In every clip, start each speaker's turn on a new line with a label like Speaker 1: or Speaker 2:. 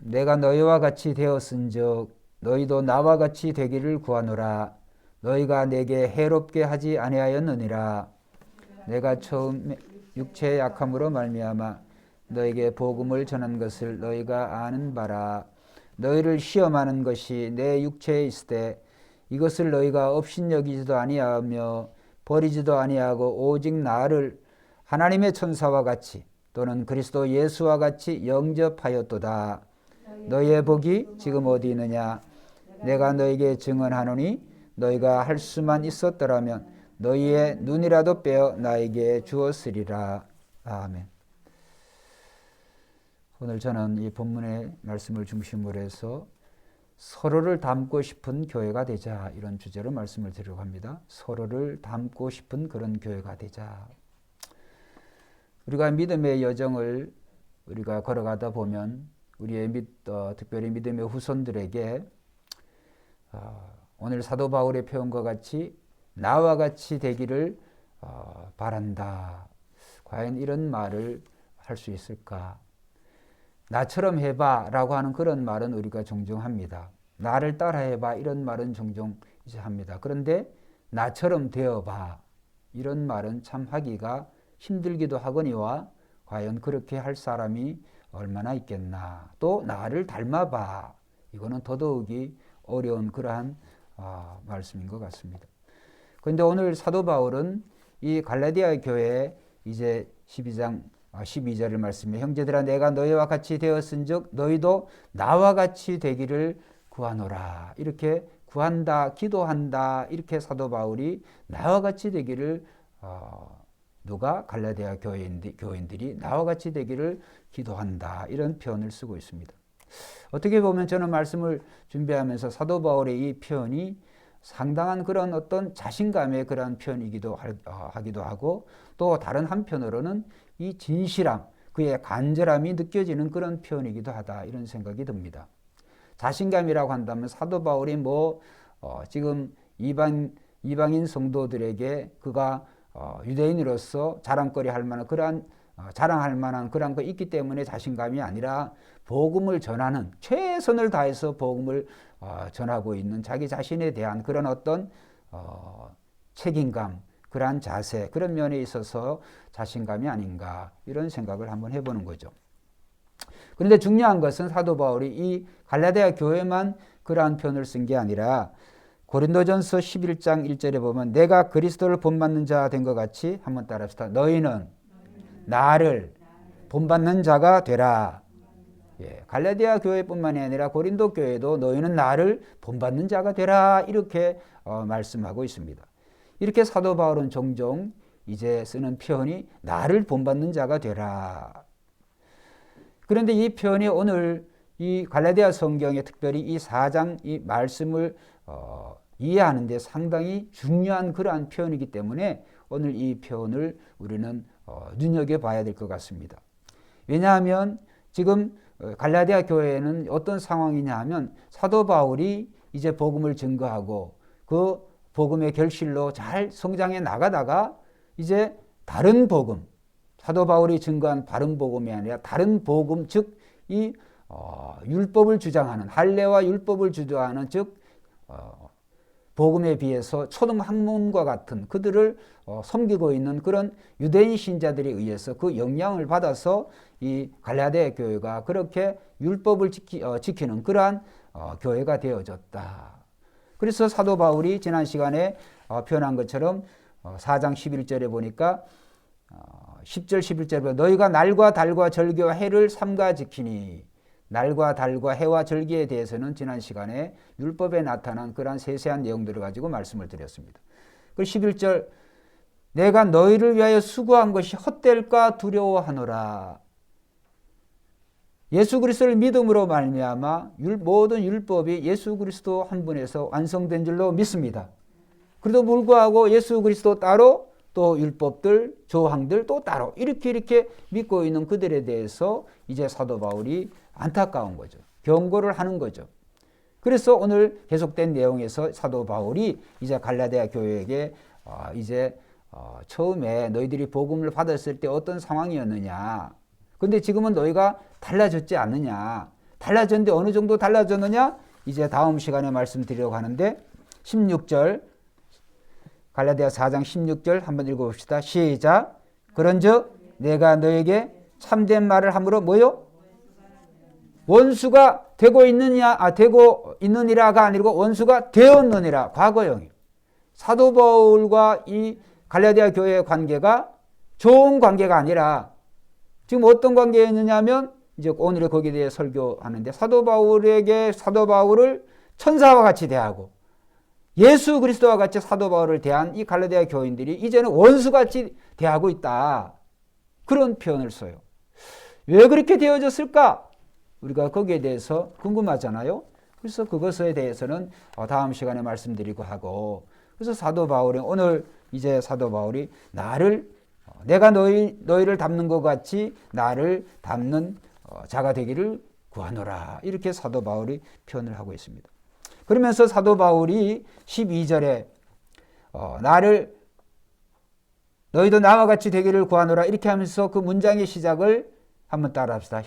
Speaker 1: 내가 너희와 같이 되었은즉 너희도 나와 같이 되기를 구하노라. 너희가 내게 해롭게 하지 아니하였느니라. 내가 처음 육체의 약함으로 말미암아 너에게 복음을 전한 것을 너희가 아는 바라. 너희를 시험하는 것이 내 육체에 있으되 이것을 너희가 업신여기지도 아니하며 버리지도 아니하고 오직 나를 하나님의 천사와 같이 또는 그리스도 예수와 같이 영접하였도다. 너희의 복이 지금 어디 있느냐? 내가 너희에게 증언하노니 너희가 할 수만 있었더라면 너희의 눈이라도 빼어 나에게 주었으리라. 아멘. 오늘 저는 이 본문의 말씀을 중심으로 해서 서로를 닮고 싶은 교회가 되자, 이런 주제로 말씀을 드리려고 합니다. 서로를 닮고 싶은 그런 교회가 되자. 우리가 믿음의 여정을 우리가 걸어가다 보면 우리의 특별히 믿음의 후손들에게 오늘 사도 바울의 표현과 같이 나와 같이 되기를 바란다. 과연 이런 말을 할 수 있을까? 나처럼 해봐 라고 하는 그런 말은 우리가 종종 합니다. 나를 따라 해봐 이런 말은 종종 이제 합니다. 그런데 나처럼 되어봐 이런 말은 참 하기가 힘들기도 하거니와 과연 그렇게 할 사람이 얼마나 있겠나. 또 나를 닮아봐 이거는 더더욱이 어려운 그러한 말씀인 것 같습니다. 그런데 오늘 사도 바울은 이 갈라디아 교회에 이제 12장 12절을 말씀해 형제들아 내가 너희와 같이 되었은즉 너희도 나와 같이 되기를 구하노라. 이렇게 구한다, 기도한다 이렇게 사도 바울이 나와 같이 되기를 누가 갈라디아 교인들이 나와 같이 되기를 기도한다 이런 표현을 쓰고 있습니다. 어떻게 보면 저는 말씀을 준비하면서 사도 바울의 이 표현이 상당한 그런 어떤 자신감의 그런 표현이기도 하기도 하고 또 다른 한편으로는 이 진실함, 그의 간절함이 느껴지는 그런 표현이기도 하다 이런 생각이 듭니다. 자신감이라고 한다면 사도 바울이 지금 이방인 성도들에게 그가 유대인으로서 자랑거리 할 만한 그러한 자랑할 만한 그런 거 있기 때문에 자신감이 아니라 복음을 전하는 최선을 다해서 복음을 전하고 있는 자기 자신에 대한 그런 어떤 책임감, 그러한 자세, 그런 면에 있어서 자신감이 아닌가 이런 생각을 한번 해보는 거죠. 그런데 중요한 것은 사도 바울이 이 갈라디아 교회만 그러한 표현을 쓴 게 아니라 고린도전서 11장 1절에 보면 내가 그리스도를 본받는 자 된 것 같이 한번 따라합시다. 너희는 나를 본받는 자가 되라. 갈라디아 교회뿐만이 아니라 고린도 교회도 너희는 나를 본받는 자가 되라 이렇게 말씀하고 있습니다. 이렇게 사도 바울은 종종 이제 쓰는 표현이 나를 본받는 자가 되라. 그런데 이 표현이 오늘 이 갈라디아 성경에 특별히 이 4장 이 말씀을 이해하는 데 상당히 중요한 그러한 표현이기 때문에 오늘 이 표현을 우리는 눈여겨봐야 될 것 같습니다. 왜냐하면 지금 갈라디아 교회에는 어떤 상황이냐 하면 사도 바울이 이제 복음을 증거하고 그 복음의 결실로 잘 성장해 나가다가 이제 다른 복음, 사도 바울이 증거한 바른 복음이 아니라 다른 복음, 즉 이 율법을 주장하는 할례와 율법을 주장하는 즉 복음에 비해서 초등 학문과 같은 그들을 섬기고 있는 그런 유대인 신자들에 의해서 그 영향을 받아서 이 갈라디아 교회가 그렇게 율법을 지키는 그러한 교회가 되어졌다. 그래서 사도 바울이 지난 시간에 표현한 것처럼 4장 11절에 보니까 10절 11절에 보면 너희가 날과 달과 절기와 해를 삼가 지키니 날과 달과 해와 절기에 대해서는 지난 시간에 율법에 나타난 그러한 세세한 내용들을 가지고 말씀을 드렸습니다. 그 11절 내가 너희를 위하여 수고한 것이 헛될까 두려워하노라. 예수 그리스도를 믿음으로 말미암아 모든 율법이 예수 그리스도 한 분에서 완성된 줄로 믿습니다. 그래도 불구하고 예수 그리스도 따로 또 율법들, 조항들 또 따로 이렇게 믿고 있는 그들에 대해서 이제 사도 바울이 안타까운 거죠. 경고를 하는 거죠. 그래서 오늘 계속된 내용에서 사도 바울이 이제 갈라디아 교회에게 이제 처음에 너희들이 복음을 받았을 때 어떤 상황이었느냐. 근데 지금은 너희가 달라졌지 않느냐. 달라졌는데 어느 정도 달라졌느냐? 이제 다음 시간에 말씀드리려고 하는데 16절 갈라디아 4장 16절 한번 읽어봅시다. 시작. 그런즉 내가 너에게 참된 말을 함으로 뭐요? 원수가 되고 되고 있느니라가 아니고 원수가 되었느니라. 과거형이에요. 사도 바울과 이 갈라디아 교회의 관계가 좋은 관계가 아니라 지금 어떤 관계였느냐면 이제 오늘 거기에 대해 설교하는데 사도 바울을 천사와 같이 대하고 예수 그리스도와 같이 사도 바울을 대한 이 갈라디아 교인들이 이제는 원수같이 대하고 있다. 그런 표현을 써요. 왜 그렇게 되어졌을까? 우리가 거기에 대해서 궁금하잖아요. 그래서 그것에 대해서는 다음 시간에 말씀드리고 하고 그래서 사도 바울이 오늘 이제 사도 바울이 내가 너희를 닮는 것 같이 나를 닮는 자가 되기를 구하노라. 이렇게 사도 바울이 표현을 하고 있습니다. 그러면서 사도 바울이 12절에 너희도 나와 같이 되기를 구하노라. 이렇게 하면서 그 문장의 시작을 한번 따라합시다.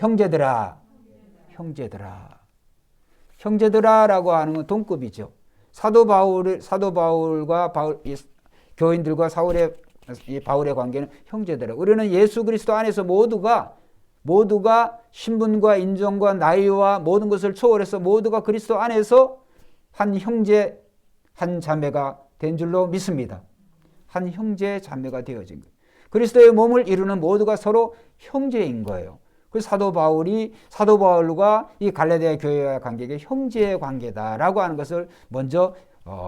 Speaker 1: 형제들아라고 하는 건 동급이죠. 사도 바울과 교인들과 바울의 관계는 형제들아. 우리는 예수 그리스도 안에서 모두가 신분과 인종과 나이와 모든 것을 초월해서 모두가 그리스도 안에서 한 형제, 한 자매가 된 줄로 믿습니다. 한 형제, 자매가 되어진 거예요. 그리스도의 몸을 이루는 모두가 서로 형제인 거예요. 그래서 사도 바울과 이 갈라디아 교회와의 관계가 형제의 관계다라고 하는 것을 먼저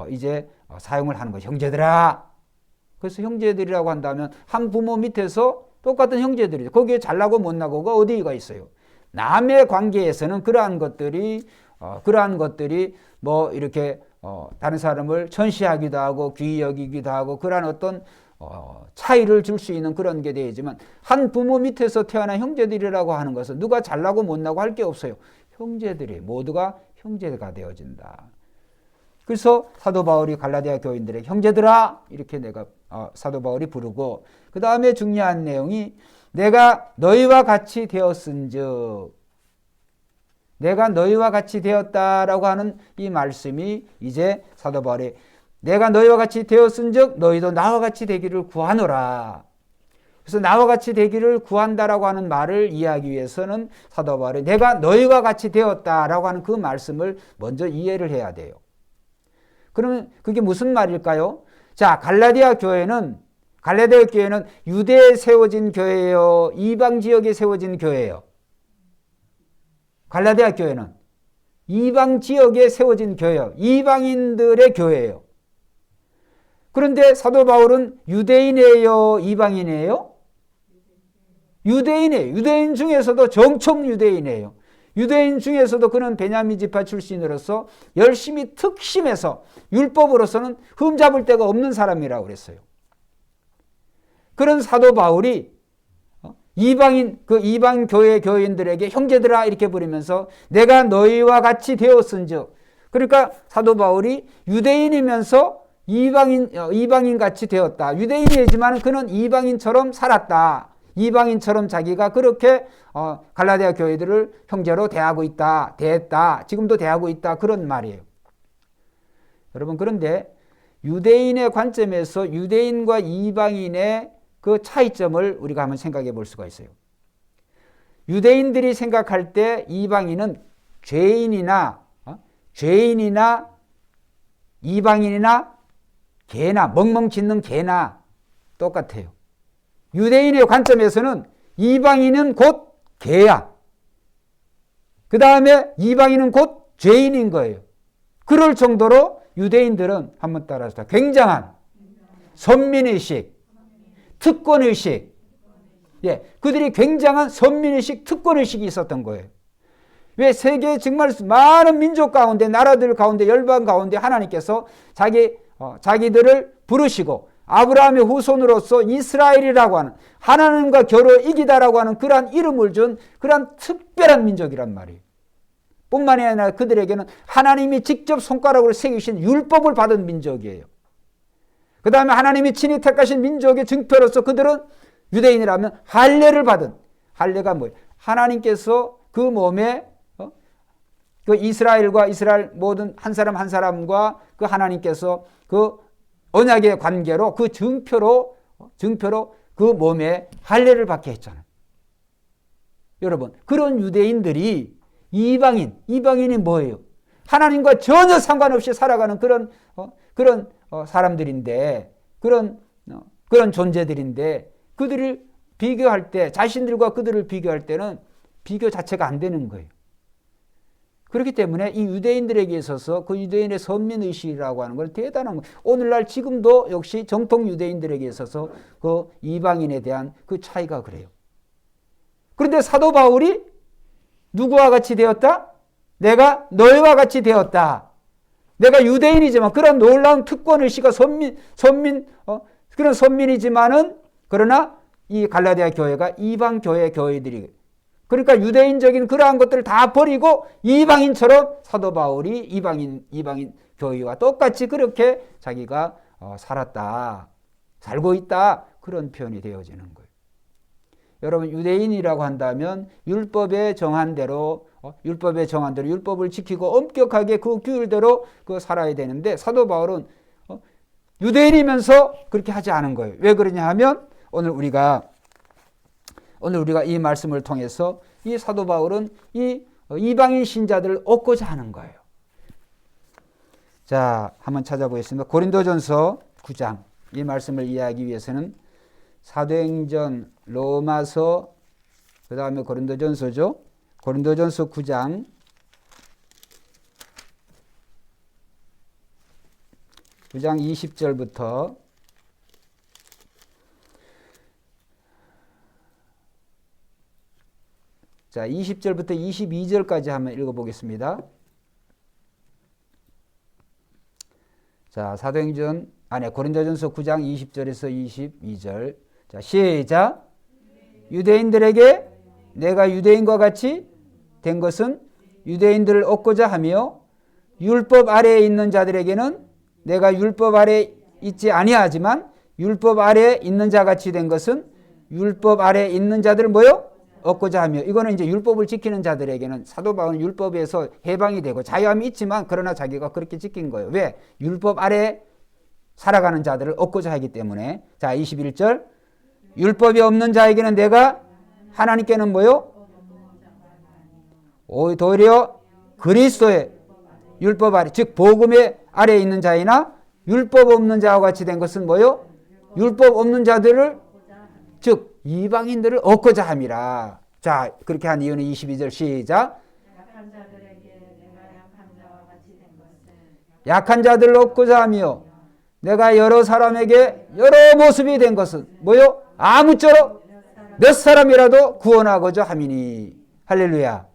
Speaker 1: 이제 사용을 하는 거죠. 형제들아. 그래서 형제들이라고 한다면 한 부모 밑에서 똑같은 형제들이죠. 거기에 잘나고 못나고가 어디가 있어요. 남의 관계에서는 그러한 것들이 뭐 이렇게 다른 사람을 천시하기도 하고 귀히 여기기도 하고 그러한 어떤 차이를 줄 수 있는 그런 게 되지만 한 부모 밑에서 태어난 형제들이라고 하는 것은 누가 잘나고 못나고 할 게 없어요. 형제들이 모두가 형제가 되어진다. 그래서 사도 바울이 갈라디아 교인들의 형제들아 이렇게 사도 바울이 부르고 그 다음에 중요한 내용이 내가 너희와 같이 되었은즉 내가 너희와 같이 되었다라고 하는 이 말씀이 이제 사도 바울이 내가 너희와 같이 되었은즉 너희도 나와 같이 되기를 구하노라. 그래서 나와 같이 되기를 구한다라고 하는 말을 이해하기 위해서는 사도 바울이 내가 너희와 같이 되었다라고 하는 그 말씀을 먼저 이해를 해야 돼요. 그러면 그게 무슨 말일까요? 자, 갈라디아 교회는 유대에 세워진 교회예요? 이방 지역에 세워진 교회예요? 갈라디아 교회는 이방 지역에 세워진 교회예요. 이방인들의 교회예요. 그런데 사도 바울은 유대인이에요? 이방인이에요? 유대인이에요. 유대인 중에서도 정통 유대인이에요. 유대인 중에서도 그는 베냐민 지파 출신으로서 열심히 특심해서 율법으로서는 흠잡을 데가 없는 사람이라고 그랬어요. 그런 사도 바울이 이방 교회 교인들에게 형제들아 이렇게 부르면서 내가 너희와 같이 되었은즉 그러니까 사도 바울이 유대인이면서 이방인 같이 되었다. 유대인이지만 그는 이방인처럼 살았다. 이방인처럼 자기가 그렇게 갈라디아 교회들을 형제로 대했다. 지금도 대하고 있다. 그런 말이에요. 여러분 그런데 유대인의 관점에서 유대인과 이방인의 그 차이점을 우리가 한번 생각해 볼 수가 있어요. 유대인들이 생각할 때 이방인은 죄인이나 이방인이나 개나 멍멍 짖는 개나 똑같아요. 유대인의 관점에서는 이방인은 곧 개야. 그 다음에 이방인은 곧 죄인인 거예요. 그럴 정도로 유대인들은 한번 따라서 굉장한 선민의식, 특권의식, 그들이 굉장한 선민의식, 특권의식이 있었던 거예요. 왜 세계에 정말 많은 민족 가운데, 나라들 가운데, 열방 가운데 하나님께서 자기들을 부르시고 아브라함의 후손으로서 이스라엘이라고 하는 하나님과 겨루 이기다라고 하는 그러한 이름을 준 그러한 특별한 민족이란 말이에요. 뿐만이 아니라 그들에게는 하나님이 직접 손가락으로 새기신 율법을 받은 민족이에요. 그 다음에 하나님이 친히 택하신 민족의 증표로서 그들은 유대인이라면 할례를 받은, 할례가 뭐예요? 하나님께서 그 몸에 그 이스라엘과 이스라엘 모든 한 사람 한 사람과 그 하나님께서 그 언약의 관계로 그 증표로 그 몸에 할례를 받게 했잖아요. 여러분, 그런 유대인들이 이방인이 뭐예요? 하나님과 전혀 상관없이 살아가는 그런 사람들인데, 그런 존재들인데, 그들을 비교할 때, 자신들과 그들을 비교할 때는 비교 자체가 안 되는 거예요. 그렇기 때문에 이 유대인들에게 있어서 그 유대인의 선민의식이라고 하는 건 대단한 거예요. 오늘날 지금도 역시 정통 유대인들에게 있어서 그 이방인에 대한 그 차이가 그래요. 그런데 사도 바울이 누구와 같이 되었다? 내가 너희와 같이 되었다. 내가 유대인이지만 그런 놀라운 특권의식과 그런 선민이지만은 그러나 이 갈라디아 교회가 이방 교회들이 그러니까 유대인적인 그러한 것들을 다 버리고 이방인처럼 사도 바울이 이방인 교회와 똑같이 그렇게 자기가 살고 있다. 그런 표현이 되어지는 거예요. 여러분, 유대인이라고 한다면 율법에 정한 대로 율법을 지키고 엄격하게 그 규율대로 살아야 되는데 사도 바울은 유대인이면서 그렇게 하지 않은 거예요. 왜 그러냐 하면 오늘 우리가 이 말씀을 통해서 이 사도 바울은 이 이방인 신자들을 얻고자 하는 거예요. 자, 한번 찾아보겠습니다. 고린도전서 9장. 이 말씀을 이해하기 위해서는 사도행전, 로마서, 그 다음에 고린도전서죠. 고린도전서 9장 20절부터 자, 20절부터 22절까지 한번 읽어보겠습니다. 자, 고린도전서 9장 20절에서 22절. 자, 시작. 유대인들에게 내가 유대인과 같이 된 것은 유대인들을 얻고자 하며 율법 아래에 있는 자들에게는 내가 율법 아래에 있지 아니하지만 율법 아래에 있는 자 같이 된 것은 율법 아래에 있는 자들을 얻고자 하며 이거는 이제 율법을 지키는 자들에게는 사도 바울은 율법에서 해방이 되고 자유함이 있지만 그러나 자기가 그렇게 지킨 거예요. 왜? 율법 아래에 살아가는 자들을 얻고자 하기 때문에. 자, 21절. 율법이 없는 자에게는 내가 하나님께는 도리어 그리스도의 율법 아래, 즉 복음의 아래에 있는 자이나 율법 없는 자와 같이 된 것은 율법 없는 자들을, 즉 이방인들을 얻고자 함이라. 자, 그렇게 한 이유는 22절 시작.
Speaker 2: 약한 자들에게 내가 약한 자와 같이 된 것은
Speaker 1: 약한 자들을 얻고자 하며 내가 여러 사람에게 여러 모습이 된 것은 아무쪼록 몇 사람이라도 구원하고자 함이니. 할렐루야.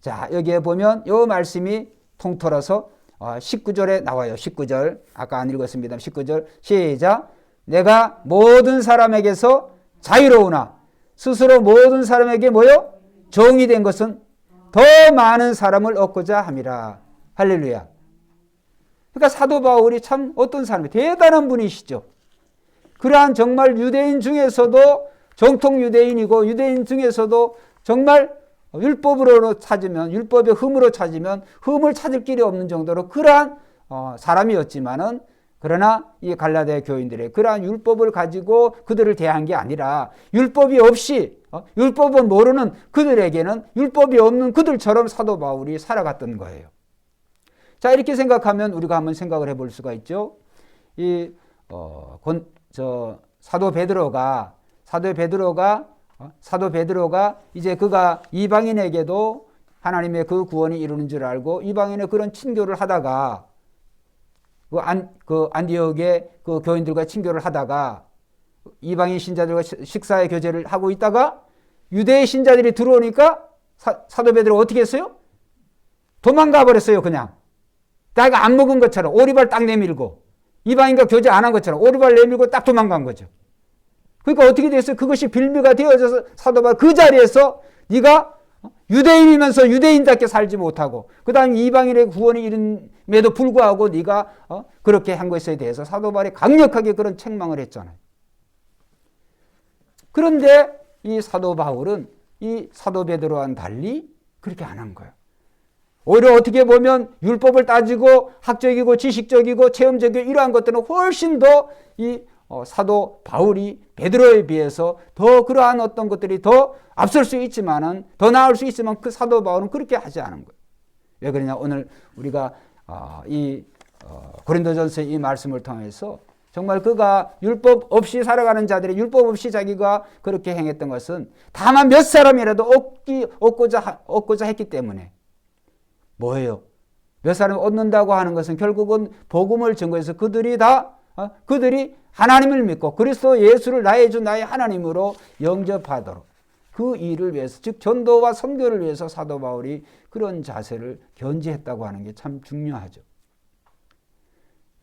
Speaker 1: 자, 여기에 보면 이 말씀이 통틀어서 19절에 나와요. 19절. 아까 안 읽었습니다. 19절 시작. 내가 모든 사람에게서 자유로우나 스스로 모든 사람에게 종이 된 것은 더 많은 사람을 얻고자 함이라. 할렐루야. 그러니까 사도 바울이 참 어떤 사람이 대단한 분이시죠. 그러한 정말 유대인 중에서도 정통 유대인이고 유대인 중에서도 정말 율법으로 찾으면 율법의 흠으로 찾으면 흠을 찾을 길이 없는 정도로 그러한 사람이었지만은 그러나 이 갈라디아 교인들의 그러한 율법을 가지고 그들을 대한 게 아니라 율법이 없이 율법은 모르는 그들에게는 율법이 없는 그들처럼 사도 바울이 살아갔던 거예요. 자, 이렇게 생각하면 우리가 한번 생각을 해볼 수가 있죠. 사도 베드로가 이제 그가 이방인에게도 하나님의 그 구원이 이루는 줄 알고 이방인의 그런 친교를 하다가 그 안디옥의 그 교인들과 친교를 하다가 이방인 신자들과 식사의 교제를 하고 있다가 유대의 신자들이 들어오니까 사도 베드로가 어떻게 했어요? 도망가 버렸어요. 그냥 자기가 안 먹은 것처럼 오리발 딱 내밀고 이방인과 교제 안 한 것처럼 오리발 내밀고 딱 도망간 거죠. 그러니까 어떻게 됐어요? 그것이 빌미가 되어져서 사도 바울 그 자리에서 네가 유대인이면서 유대인답게 살지 못하고 그 다음에 이방인의 구원이 이름에도 불구하고 네가 그렇게 한 것에 대해서 사도 바울이 강력하게 그런 책망을 했잖아요. 그런데 이 사도 바울은 이 사도 베드로와는 달리 그렇게 안 한 거예요. 오히려 어떻게 보면 율법을 따지고 학적이고 지식적이고 체험적이고 이러한 것들은 훨씬 더 이 사도 바울이 베드로에 비해서 더 그러한 어떤 것들이 더 앞설 수 있지만은 더 나을 수 있지만 그 사도 바울은 그렇게 하지 않은 거예요. 왜 그러냐? 오늘 우리가 이 고린도전서의 이 말씀을 통해서 정말 그가 율법 없이 살아가는 자들이 율법 없이 자기가 그렇게 행했던 것은 다만 몇 사람이라도 얻고자 했기 때문에 뭐예요? 몇 사람 얻는다고 하는 것은 결국은 복음을 증거해서 그들이 하나님을 믿고 그리스도 예수를 나의 주 나의 하나님으로 영접하도록 그 일을 위해서 즉 전도와 선교를 위해서 사도 바울이 그런 자세를 견지했다고 하는 게 참 중요하죠.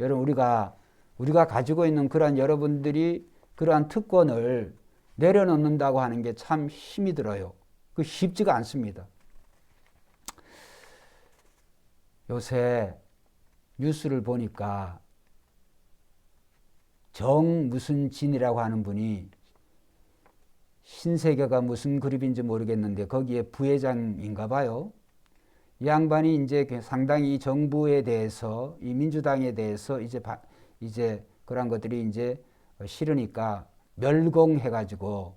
Speaker 1: 여러분 우리가 가지고 있는 그러한 여러분들이 그러한 특권을 내려놓는다고 하는 게 참 힘이 들어요. 그 쉽지가 않습니다. 요새 뉴스를 보니까 정 무슨 진이라고 하는 분이 신세계가 무슨 그룹인지 모르겠는데 거기에 부회장인가 봐요. 이 양반이 이제 상당히 정부에 대해서 이 민주당에 대해서 이제 그런 것들이 이제 싫으니까 멸공해가지고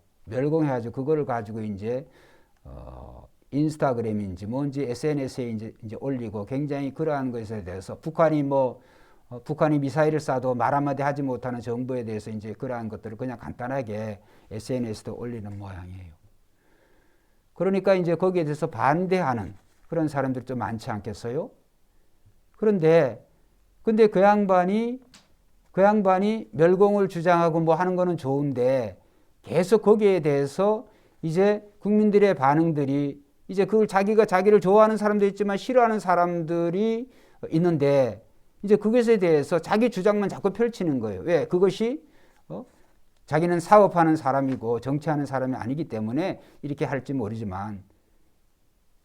Speaker 1: 그거를 가지고 이제 인스타그램인지 뭔지 SNS에 이제 올리고 굉장히 그러한 것에 대해서 북한이 미사일을 쏴도 말 한마디 하지 못하는 정부에 대해서 이제 그러한 것들을 그냥 간단하게 SNS에 올리는 모양이에요. 그러니까 이제 거기에 대해서 반대하는 그런 사람들 좀 많지 않겠어요? 근데 그 양반이 멸공을 주장하고 뭐 하는 거는 좋은데 계속 거기에 대해서 이제 국민들의 반응들이 이제 그걸 자기를 좋아하는 사람도 있지만 싫어하는 사람들이 있는데 이제 그것에 대해서 자기 주장만 자꾸 펼치는 거예요. 왜? 그것이 자기는 사업하는 사람이고 정치하는 사람이 아니기 때문에 이렇게 할지 모르지만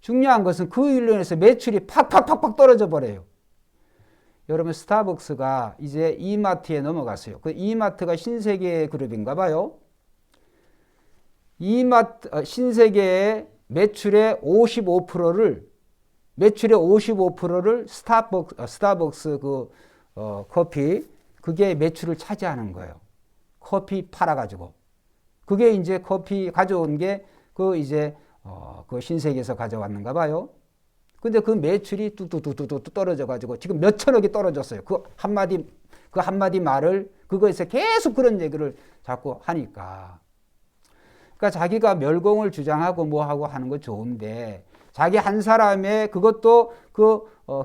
Speaker 1: 중요한 것은 그 일로 인해서 매출이 팍팍팍팍 떨어져 버려요. 여러분 스타벅스가 이제 이마트에 넘어갔어요. 그 이마트가 신세계 그룹인가 봐요. 신세계의 매출의 55%를 스타벅스 커피 그게 매출을 차지하는 거예요. 커피 팔아가지고 그게 이제 커피 가져온 게 그 신세계에서 가져왔는가 봐요. 근데 그 매출이 뚝뚝뚝뚝 떨어져가지고 지금 몇 천억이 떨어졌어요. 그 한마디 말을 그거에서 계속 그런 얘기를 자꾸 하니까. 그러니까 자기가 멸공을 주장하고 뭐하고 하는 거 좋은데 자기 한 사람의 그것도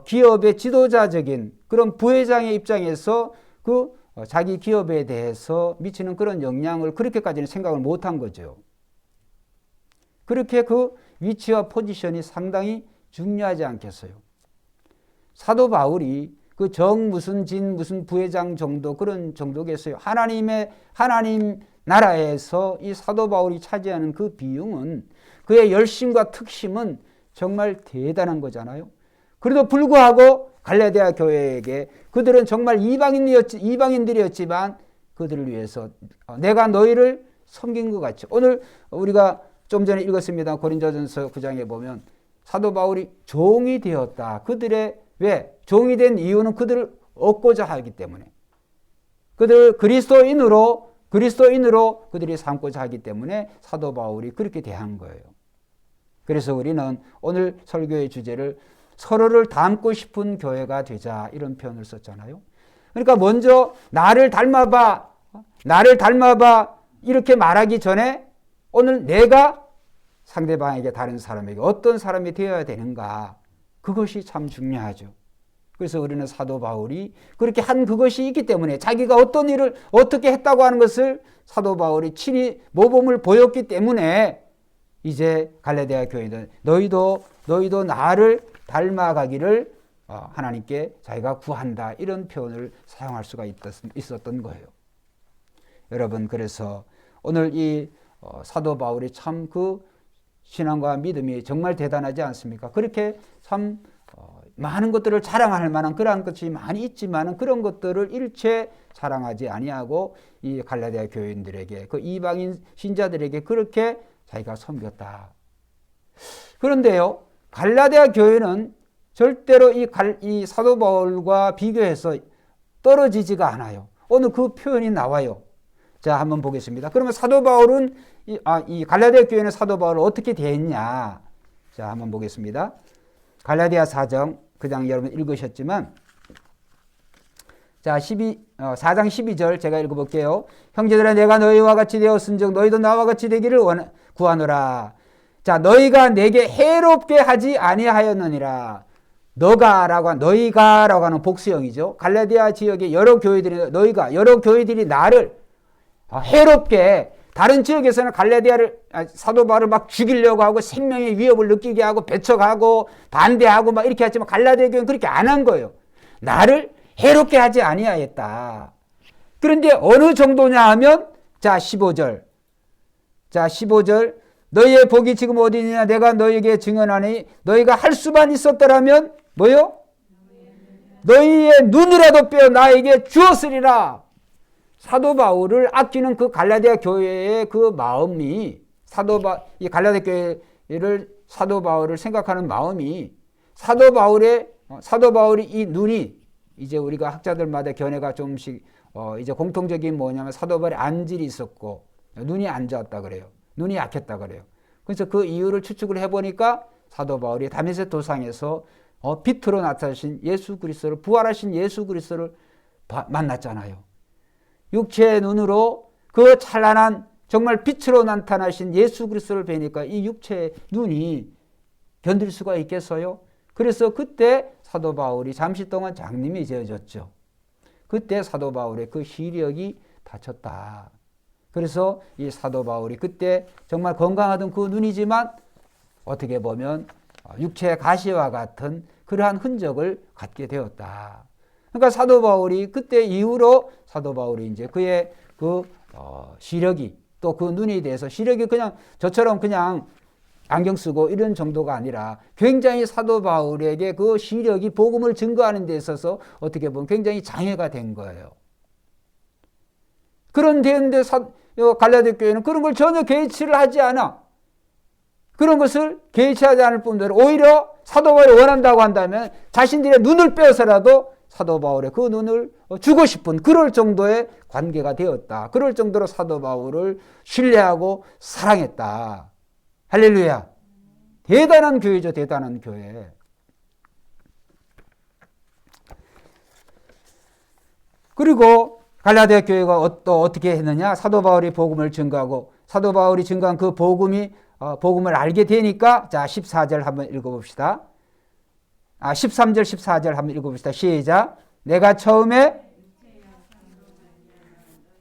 Speaker 1: 기업의 지도자적인 그런 부회장의 입장에서 자기 기업에 대해서 미치는 그런 영향을 그렇게까지는 생각을 못한 거죠. 그렇게 그 위치와 포지션이 상당히 중요하지 않겠어요? 사도 바울이 그 정 무슨 진 무슨 부회장 정도 그런 정도겠어요. 하나님 나라에서 이 사도 바울이 차지하는 그 비중은 그의 열심과 특심은 정말 대단한 거잖아요. 그래도 불구하고 갈라디아 교회에게 그들은 정말 이방인들이었지만 그들을 위해서 내가 너희를 섬긴 것 같이 오늘 우리가 좀 전에 읽었습니다. 고린도전서 9장에 보면 사도 바울이 종이 되었다. 왜? 종이 된 이유는 그들을 얻고자 하기 때문에 그들을 그리스도인으로 그들이 삼고자 하기 때문에 사도 바울이 그렇게 대한 거예요. 그래서 우리는 오늘 설교의 주제를 서로를 닮고 싶은 교회가 되자 이런 표현을 썼잖아요. 그러니까 먼저 나를 닮아봐 이렇게 말하기 전에 오늘 내가 상대방에게 다른 사람에게 어떤 사람이 되어야 되는가 그것이 참 중요하죠. 그래서 우리는 사도 바울이 그렇게 한 그것이 있기 때문에 자기가 어떤 일을 어떻게 했다고 하는 것을 사도 바울이 친히 모범을 보였기 때문에 이제 갈라디아 교회는 너희도 나를 닮아가기를 하나님께 자기가 구한다 이런 표현을 사용할 수가 있었던 거예요. 여러분 그래서 오늘 이 사도 바울이 참 그 신앙과 믿음이 정말 대단하지 않습니까? 그렇게 참 많은 것들을 자랑할 만한 그러한 것이 많이 있지만 그런 것들을 일체 자랑하지 아니하고 이 갈라디아 교인들에게 그 이방인 신자들에게 그렇게 자기가 섬겼다. 그런데요 갈라디아 교회는 절대로 이 사도 바울과 비교해서 떨어지지가 않아요. 오늘 그 표현이 나와요. 자, 한번 보겠습니다. 그러면 사도 바울은 이 갈라디아 교회는 사도 바울을 어떻게 대했냐? 자, 한번 보겠습니다. 갈라디아 4장 그냥 여러분 읽으셨지만 자, 4장 12절 제가 읽어볼게요. 형제들아 내가 너희와 같이 되었은즉 너희도 나와 같이 되기를 구하노라. 자, 너희가 내게 해롭게 하지 아니하였느니라. 너희가라고 하는 복수형이죠. 갈라디아 지역의 여러 교회들이 나를 해롭게, 다른 지역에서는 사도 바울을 막 죽이려고 하고 생명의 위협을 느끼게 하고 배척하고 반대하고 막 이렇게 했지만 갈라디아 교회는 그렇게 안 한 거예요. 나를 해롭게 하지 아니하였다. 그런데 어느 정도냐 하면 자 15절 너희의 복이 지금 어디 있느냐 내가 너희에게 증언하니 너희가 할 수만 있었더라면 뭐요? 너희의 눈이라도 빼어 나에게 주었으리라. 사도 바울을 아끼는 그 갈라디아 교회의 그 마음이 이 갈라디아 교회를 사도 바울을 생각하는 마음이 사도 바울이 이 눈이 이제 우리가 학자들마다 견해가 조금씩 이제 공통적인 뭐냐면 사도 바울의 안질이 있었고 눈이 안 좋았다 그래요. 눈이 약했다 그래요. 그래서 그 이유를 추측을 해보니까 사도 바울이 다메섹 도상에서 빛으로 나타나신 예수 그리스도를 부활하신 예수 그리스도를 만났잖아요. 육체의 눈으로 그 찬란한 정말 빛으로 나타나신 예수 그리스도를 뵈니까 이 육체의 눈이 견딜 수가 있겠어요? 그래서 그때 사도 바울이 잠시 동안 장님이 되어졌죠. 그때 사도 바울의 그 시력이 닫혔다. 그래서 이 사도 바울이 그때 정말 건강하던 그 눈이지만 어떻게 보면 육체의 가시와 같은 그러한 흔적을 갖게 되었다. 그러니까 사도 바울이 그때 이후로 사도 바울이 이제 그의 그 시력이 또 그 눈에 대해서 시력이 그냥 저처럼 그냥 안경 쓰고 이런 정도가 아니라 굉장히 사도 바울에게 그 시력이 복음을 증거하는 데 있어서 어떻게 보면 굉장히 장애가 된 거예요. 그런데 갈라디아 교회는 그런 걸 전혀 개의치를 하지 않아. 그런 것을 개의치하지 않을 뿐더러 오히려 사도 바울이 원한다고 한다면 자신들의 눈을 빼어서라도 사도 바울의 그 눈을 주고 싶은 그럴 정도의 관계가 되었다. 그럴 정도로 사도 바울을 신뢰하고 사랑했다. 할렐루야. 대단한 교회죠. 대단한 교회. 그리고 갈라디아 교회가 또 어떻게 했느냐. 사도 바울이 복음을 증거하고 사도 바울이 증거한 그 복음을 알게 되니까 자 14절 한번 읽어봅시다. 13절 14절 한번 읽어봅시다. 시작. 내가 처음에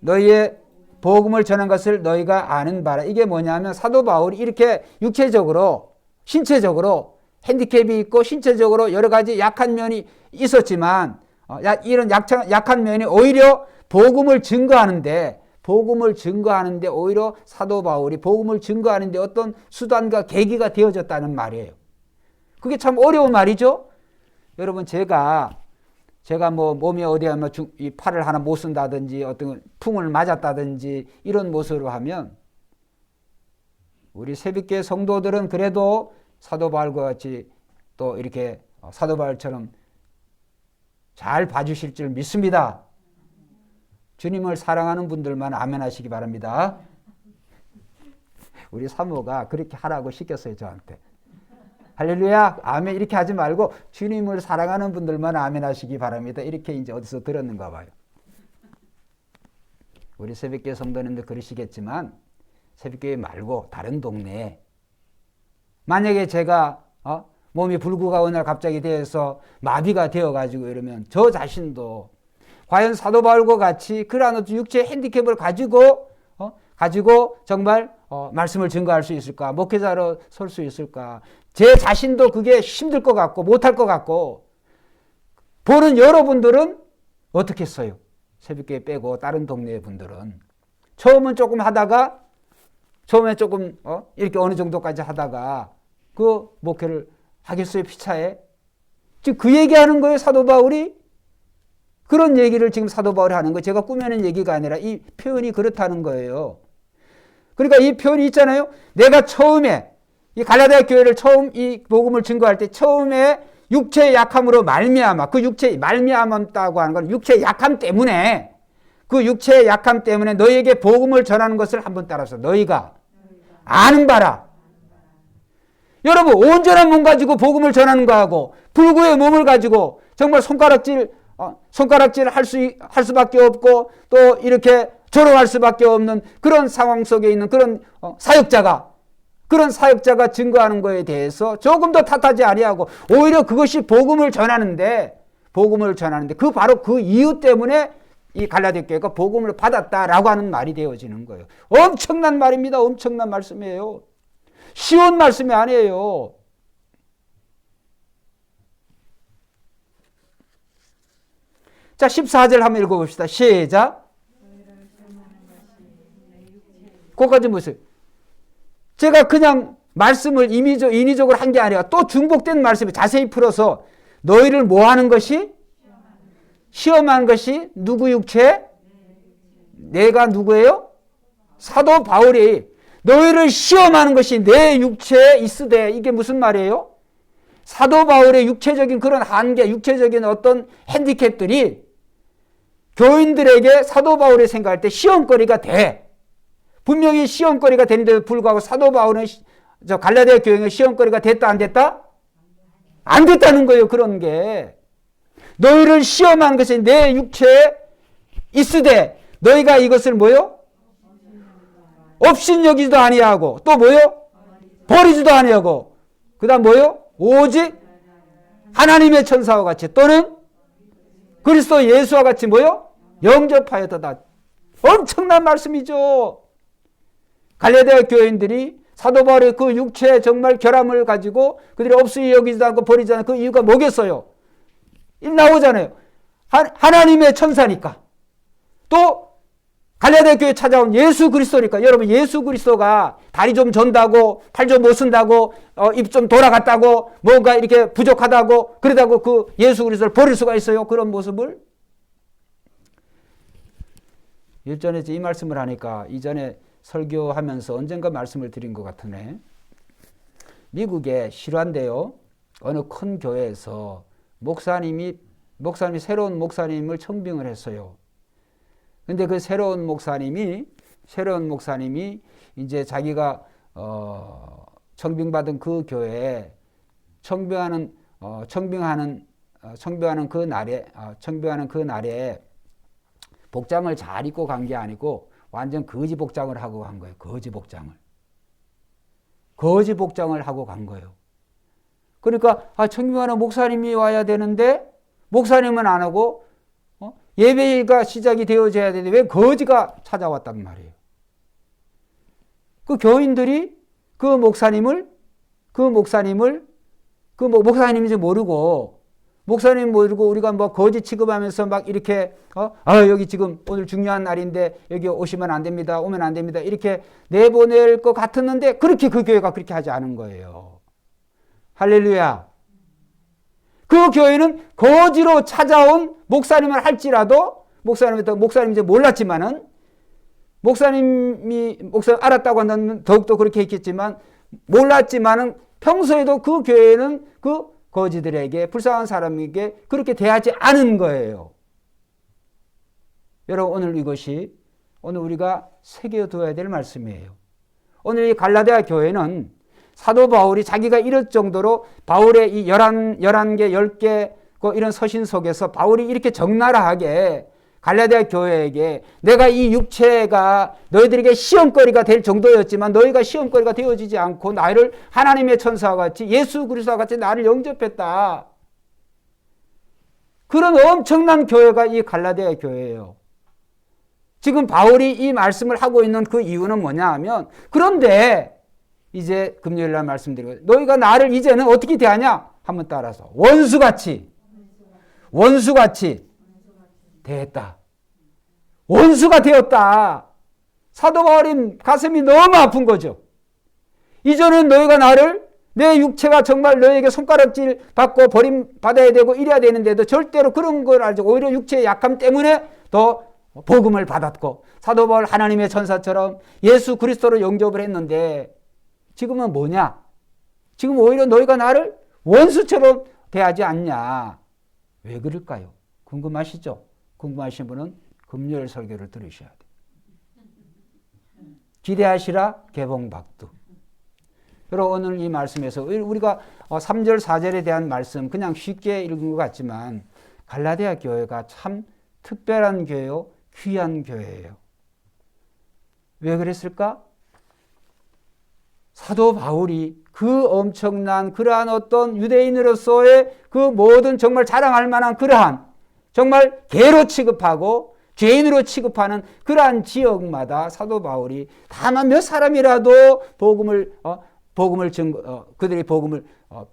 Speaker 1: 너희의 복음을 전한 것을 너희가 아는 바라. 이게 뭐냐면 사도 바울이 이렇게 육체적으로 신체적으로 핸디캡이 있고 신체적으로 여러 가지 약한 면이 있었지만 이런 약한 면이 오히려 복음을 증거하는데 오히려 사도 바울이 복음을 증거하는데 어떤 수단과 계기가 되어졌다는 말이에요. 그게 참 어려운 말이죠. 여러분 제가 뭐 몸이 어디 하면 이 팔을 하나 못 쓴다든지 어떤 풍을 맞았다든지 이런 모습으로 하면 우리 새벽교회 성도들은 그래도 사도 바울과 같이 또 이렇게 사도 바울처럼 잘 봐주실 줄 믿습니다. 주님을 사랑하는 분들만 아멘 하시기 바랍니다. 우리 사모가 그렇게 하라고 시켰어요, 저한테. 할렐루야, 아멘 이렇게 하지 말고 주님을 사랑하는 분들만 아멘 하시기 바랍니다. 이렇게 이제 어디서 들었는가 봐요. 우리 새벽교회 성도님들 그러시겠지만 새벽교회 말고 다른 동네에 만약에 제가 몸이 불구가 어느 날 갑자기 돼서 마비가 되어가지고 이러면 저 자신도 과연 사도 바울과 같이 그러한 어떤 육체의 핸디캡을 가지고 정말 말씀을 증거할 수 있을까? 목회자로 설 수 있을까? 제 자신도 그게 힘들 것 같고 못할 것 같고 보는 여러분들은 어떻게 했어요? 새벽교회 빼고 다른 동네 분들은 처음은 조금 하다가 이렇게 어느 정도까지 하다가 그 목회를 하겠어요? 피차에? 지금 그 얘기하는 거예요, 사도 바울이? 그런 얘기를 지금 사도 바울이 하는 거예요. 제가 꾸며낸 얘기가 아니라 이 표현이 그렇다는 거예요. 그러니까 이 표현이 있잖아요. 내가 처음에 이 갈라디아 교회를 처음 이 복음을 증거할 때 처음에 육체의 약함으로 말미암아, 그 육체의 말미암았다고 하는 건 육체의 약함 때문에, 그 육체의 약함 때문에 너희에게 복음을 전하는 것을 한번 따라서 너희가 아는 바라. 여러분, 온전한 몸 가지고 복음을 전하는 거하고 불구의 몸을 가지고 정말 손가락질 할 수밖에 없고 또 이렇게 조롱할 수밖에 없는 그런 상황 속에 있는 그런 사역자가 증거하는 것에 대해서 조금 더 탓하지 아니하고 오히려 그것이 복음을 전하는데 그 바로 그 이유 때문에 이 갈라디아 교회가 복음을 받았다라고 하는 말이 되어지는 거예요. 엄청난 말입니다. 엄청난 말씀이에요. 쉬운 말씀이 아니에요. 자, 14절 한번 읽어봅시다. 시작. 그것까지 보세요. 제가 그냥 말씀을 인위적으로 한 게 아니라 또 중복된 말씀을 자세히 풀어서 너희를 뭐 하는 것이? 시험하는 것이 누구 육체? 내가 누구예요? 사도 바울이 너희를 시험하는 것이 내 육체에 있으되, 이게 무슨 말이에요? 사도 바울의 육체적인 그런 한계, 육체적인 어떤 핸디캡들이 교인들에게 사도 바울이 생각할 때 시험거리가 돼. 분명히 시험거리가 되는데도 불구하고 사도 바울은 갈라디아 교회의 시험거리가 됐다 안 됐다? 안 됐다는 거예요. 그런 게. 너희를 시험하는 것이 내 육체에 있으되 너희가 이것을 뭐요? 업신여기지도 아니하고 또 뭐요? 버리지도 아니하고 그 다음 뭐요? 오직 하나님의 천사와 같이 또는 그리스도 예수와 같이 뭐요? 영접하였다. 엄청난 말씀이죠. 갈라디아 교인들이 사도 바울의 그 육체의 정말 결함을 가지고 그들이 없이 여기지도 않고 버리지 않고 그 이유가 뭐겠어요? 나오잖아요. 하나님의 천사니까. 또 갈라디아 교회에 찾아온 예수 그리스도니까. 여러분, 예수 그리스도가 다리 좀 전다고 팔 좀 못 쓴다고 입 좀 돌아갔다고 뭔가 이렇게 부족하다고 그러다고 그 예수 그리스도를 버릴 수가 있어요? 그런 모습을? 일전에 이 말씀을 하니까 이전에 설교하면서 언젠가 말씀을 드린 것 같으네. 미국에 실화인데요. 어느 큰 교회에서 목사님이 새로운 목사님을 청빙을 했어요. 근데 그 새로운 목사님이 이제 자기가 청빙받은 그 교회에 청빙하는 그 날에 복장을 잘 입고 간 게 아니고 완전 거지 복장을 하고 간 거예요. 거지 복장을 하고 간 거예요. 그러니까 청빙하는 목사님이 와야 되는데 목사님은 안 오고 예배가 시작이 되어져야 되는데 왜 거지가 찾아왔단 말이에요. 그 교인들이 목사님인지 모르고 우리가 뭐 거지 취급하면서 막 이렇게 여기 지금 오늘 중요한 날인데 여기 오시면 안 됩니다. 오면 안 됩니다. 이렇게 내보낼 것 같았는데 그렇게 그 교회가 그렇게 하지 않은 거예요. 할렐루야. 그 교회는 거지로 찾아온 목사님을 할지라도 목사님인지 몰랐지만은 목사님 알았다고 한다면 더욱더 그렇게 했겠지만 몰랐지만은 평소에도 그 교회는 그 거지들에게 불쌍한 사람에게 그렇게 대하지 않은 거예요. 여러분, 오늘 우리가 새겨두어야 될 말씀이에요. 오늘 이 갈라디아 교회는 사도 바울이 자기가 이럴 정도로 바울의 이 11개, 10개 이런 서신 속에서 바울이 이렇게 적나라하게 갈라디아 교회에게 내가 이 육체가 너희들에게 시험거리가 될 정도였지만 너희가 시험거리가 되어지지 않고 나를 하나님의 천사와 같이 예수 그리스도와 같이 나를 영접했다. 그런 엄청난 교회가 이 갈라디아 교회예요. 지금 바울이 이 말씀을 하고 있는 그 이유는 뭐냐 하면 그런데 이제 금요일 날 말씀드리고 너희가 나를 이제는 어떻게 대하냐? 한번 따라서 원수같이 대했다. 원수가 되었다. 사도 바울이 가슴이 너무 아픈 거죠. 이전은 너희가 내 육체가 정말 너에게 손가락질 받고 버림받아야 되고 이래야 되는데도 절대로 그런 걸 알지. 오히려 육체의 약함 때문에 더 복음을 받았고 사도 바울 하나님의 천사처럼 예수 그리스도로 영접을 했는데 지금은 뭐냐? 지금 오히려 너희가 나를 원수처럼 대하지 않냐? 왜 그럴까요? 궁금하시죠? 궁금하신 분은 금요일 설교를 들으셔야 돼요. 기대하시라 개봉박두. 여러분 오늘 이 말씀에서 우리가 3절 4절에 대한 말씀 그냥 쉽게 읽은 것 같지만 갈라디아 교회가 참 특별한 교회요, 귀한 교회예요. 왜 그랬을까? 사도 바울이 그 엄청난 그러한 어떤 유대인으로서의 그 모든 정말 자랑할 만한 그러한 정말 개로 취급하고 죄인으로 취급하는 그러한 지역마다 사도 바울이 다만 몇 사람이라도 그들이 복음을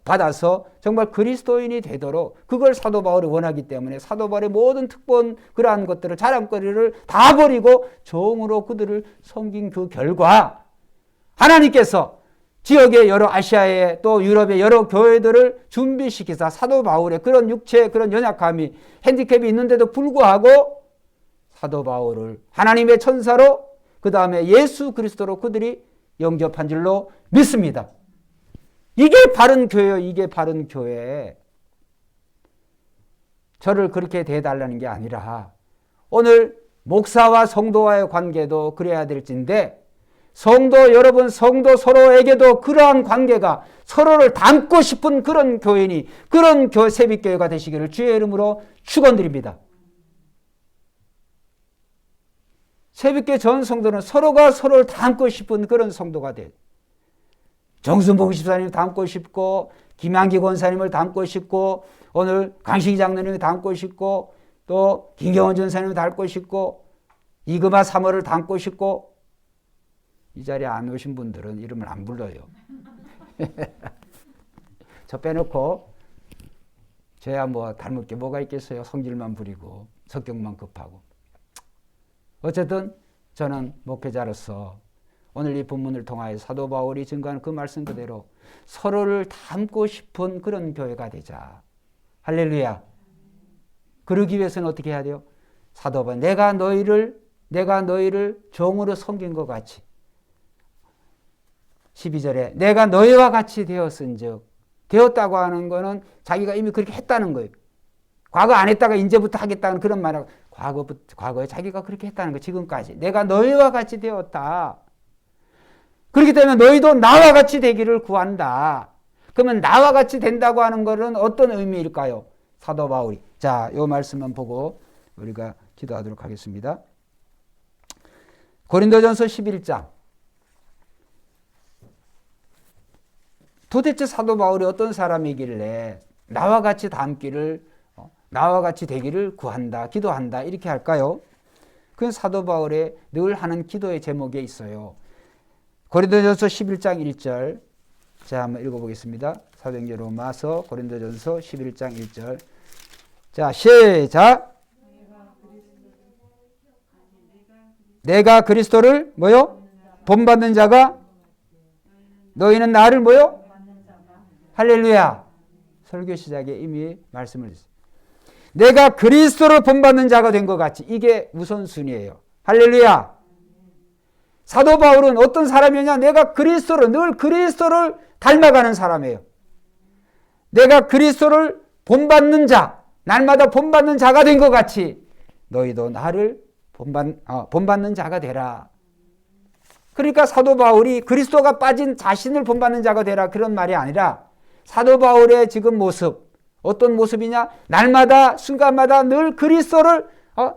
Speaker 1: 받아서 정말 그리스도인이 되도록 그걸 사도 바울이 원하기 때문에 사도 바울의 모든 특권 그러한 것들을 자랑거리를 다 버리고 종으로 그들을 섬긴 그 결과 하나님께서 지역의 여러 아시아의 또 유럽의 여러 교회들을 준비시키사 사도 바울의 그런 육체의 그런 연약함이 핸디캡이 있는데도 불구하고 사도 바울을 하나님의 천사로 그 다음에 예수 그리스도로 그들이 영접한 줄로 믿습니다. 이게 바른 교회요. 이게 바른 교회. 저를 그렇게 대해달라는 게 아니라 오늘 목사와 성도와의 관계도 그래야 될진데 성도 여러분 성도 서로에게도 그러한 관계가 서로를 닮고 싶은 그런 교인이 그런 새벽교회가 되시기를 주의 이름으로 축원드립니다. 새벽교회 전 성도는 서로가 서로를 닮고 싶은 그런 성도가 돼요. 정순복 집사님을 닮고 싶고 김양기 권사님을 닮고 싶고 오늘 강식희 장로님을 닮고 싶고 또 김경원 전사님을 닮고 싶고 이금아 사모를 닮고 싶고 이 자리에 안 오신 분들은 이름을 안 불러요. 저 빼놓고 저야 뭐 닮을 게 뭐가 있겠어요. 성질만 부리고 성격만 급하고. 어쨌든 저는 목회자로서 오늘 이 본문을 통하여 사도 바울이 증거한 그 말씀 그대로 서로를 닮고 싶은 그런 교회가 되자. 할렐루야. 그러기 위해서는 어떻게 해야 돼요? 사도 바울 내가 너희를 종으로 섬긴 것 같이 12절에 내가 너희와 같이 되었은즉 되었다고 하는 거는 자기가 이미 그렇게 했다는 거예요. 과거 안 했다가 이제부터 하겠다는 그런 말하고 과거에 자기가 그렇게 했다는 거 지금까지 내가 너희와 같이 되었다. 그렇기 때문에 너희도 나와 같이 되기를 구한다. 그러면 나와 같이 된다고 하는 것은 어떤 의미일까요? 사도 바울이 자, 이 말씀만 보고 우리가 기도하도록 하겠습니다. 고린도전서 11장 도대체 사도 바울이 어떤 사람이길래 나와 같이 닮기를 나와 같이 되기를 구한다, 기도한다 이렇게 할까요? 그건 사도 바울의 늘 하는 기도의 제목에 있어요. 고린도전서 11장 1절 자 한번 읽어보겠습니다. 사도행전 로마서 고린도전서 11장 1절 자 시작 내가 그리스도를 뭐요? 본받는 자가 너희는 나를 뭐요? 할렐루야. 설교 시작에 이미 말씀을 했어요. 내가 그리스도를 본받는 자가 된 것 같이 이게 우선순위예요. 할렐루야. 사도 바울은 어떤 사람이냐? 내가 늘 그리스도를 닮아가는 사람이에요. 내가 그리스도를 본받는 자, 날마다 본받는 자가 된 것 같이 너희도 나를 본받는 자가 되라. 그러니까 사도 바울이 그리스도가 빠진 자신을 본받는 자가 되라 그런 말이 아니라 사도 바울의 지금 모습 어떤 모습이냐? 날마다 순간마다 늘 그리스도를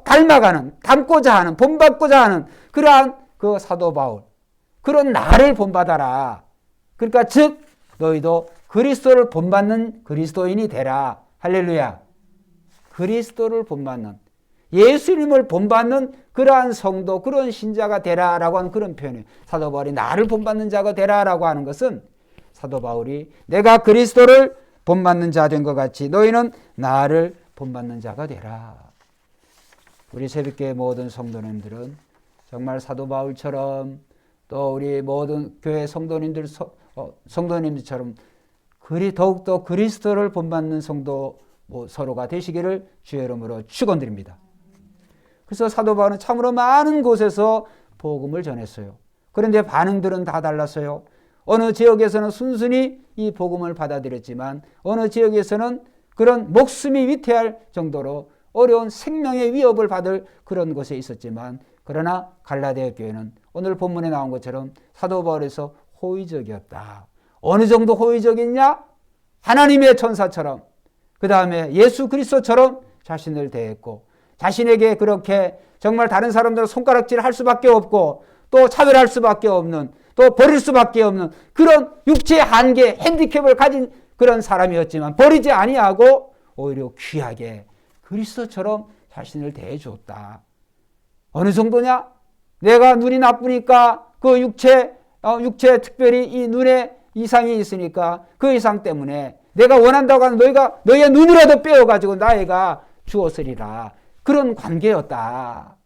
Speaker 1: 닮고자 하는 본받고자 하는 그러한 그 사도 바울 그런 나를 본받아라. 그러니까 즉 너희도 그리스도를 본받는 그리스도인이 되라. 할렐루야. 그리스도를 본받는 예수님을 본받는 그러한 성도 그런 신자가 되라라고 하는 그런 표현이에요. 사도 바울이 나를 본받는 자가 되라라고 하는 것은 사도 바울이 내가 그리스도를 본받는 자 된 것 같이 너희는 나를 본받는 자가 되라. 우리 새벽교회 모든 성도님들은 정말 사도 바울처럼 또 우리 모든 교회 성도님들처럼 더욱더 그리스도를 본받는 성도 서로가 되시기를 주의 이름으로 축원드립니다. 그래서 사도 바울은 참으로 많은 곳에서 복음을 전했어요. 그런데 반응들은 다 달랐어요. 어느 지역에서는 순순히 이 복음을 받아들였지만 어느 지역에서는 그런 목숨이 위태할 정도로 어려운 생명의 위협을 받을 그런 곳에 있었지만, 그러나 갈라디아 교회는 오늘 본문에 나온 것처럼 사도 바울에서 호의적이었다. 어느 정도 호의적이냐? 하나님의 천사처럼, 그 다음에 예수 그리스도처럼 자신을 대했고, 자신에게 그렇게 정말 다른 사람들은 손가락질 할 수밖에 없고, 또 차별할 수밖에 없는, 또 버릴 수밖에 없는 그런 육체의 한계, 핸디캡을 가진 그런 사람이었지만 버리지 아니하고 오히려 귀하게 그리스도처럼 자신을 대해주었다. 어느 정도냐? 내가 눈이 나쁘니까 그 육체 특별히 이 눈에 이상이 있으니까 그 이상 때문에 내가 원한다고 하는 너희의 눈이라도 빼어가지고 나에가 주었으리라. 그런 관계였다라고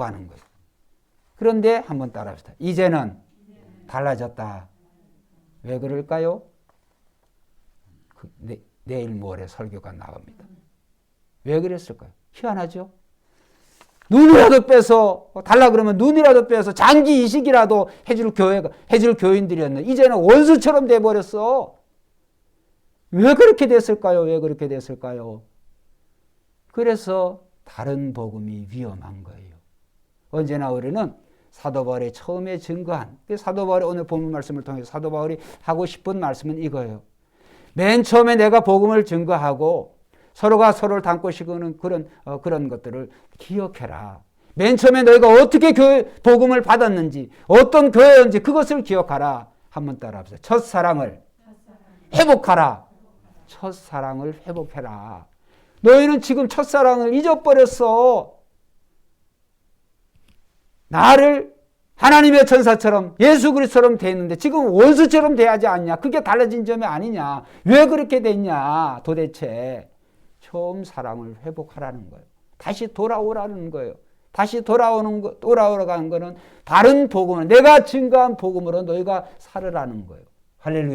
Speaker 1: 하는 거예요. 그런데 한번 따라합시다. 이제는 달라졌다. 왜 그럴까요? 내일 모레 설교가 나옵니다. 왜 그랬을까요? 희한하죠? 눈이라도 빼서 달라 그러면 눈이라도 빼서 장기 이식이라도 해줄 교인들이었는데 이제는 원수처럼 돼버렸어. 왜 그렇게 됐을까요? 왜 그렇게 됐을까요? 그래서 다른 복음이 위험한 거예요. 언제나 우리는 사도 바울이 처음에 증거한, 사도 바울이 오늘 본문 말씀을 통해서 사도 바울이 하고 싶은 말씀은 이거예요. 맨 처음에 내가 복음을 증거하고 서로가 서로를 닮고 싶은 그런 것들을 기억해라. 맨 처음에 너희가 어떻게 복음을 받았는지, 어떤 교회였는지 그것을 기억하라. 한번 따라합시다. 첫사랑을 회복하라. 첫사랑을 회복해라. 너희는 지금 첫사랑을 잊어버렸어. 나를 하나님의 천사처럼 예수 그리스도처럼 대했는데 지금 원수처럼 대하지 않냐? 그게 달라진 점이 아니냐? 왜 그렇게 됐냐? 도대체 처음 사랑을 회복하라는 거예요. 다시 돌아오라는 거예요. 다시 돌아오라는 거는 다른 복음을, 내가 증거한 복음으로 너희가 살으라는 거예요. 할렐루야.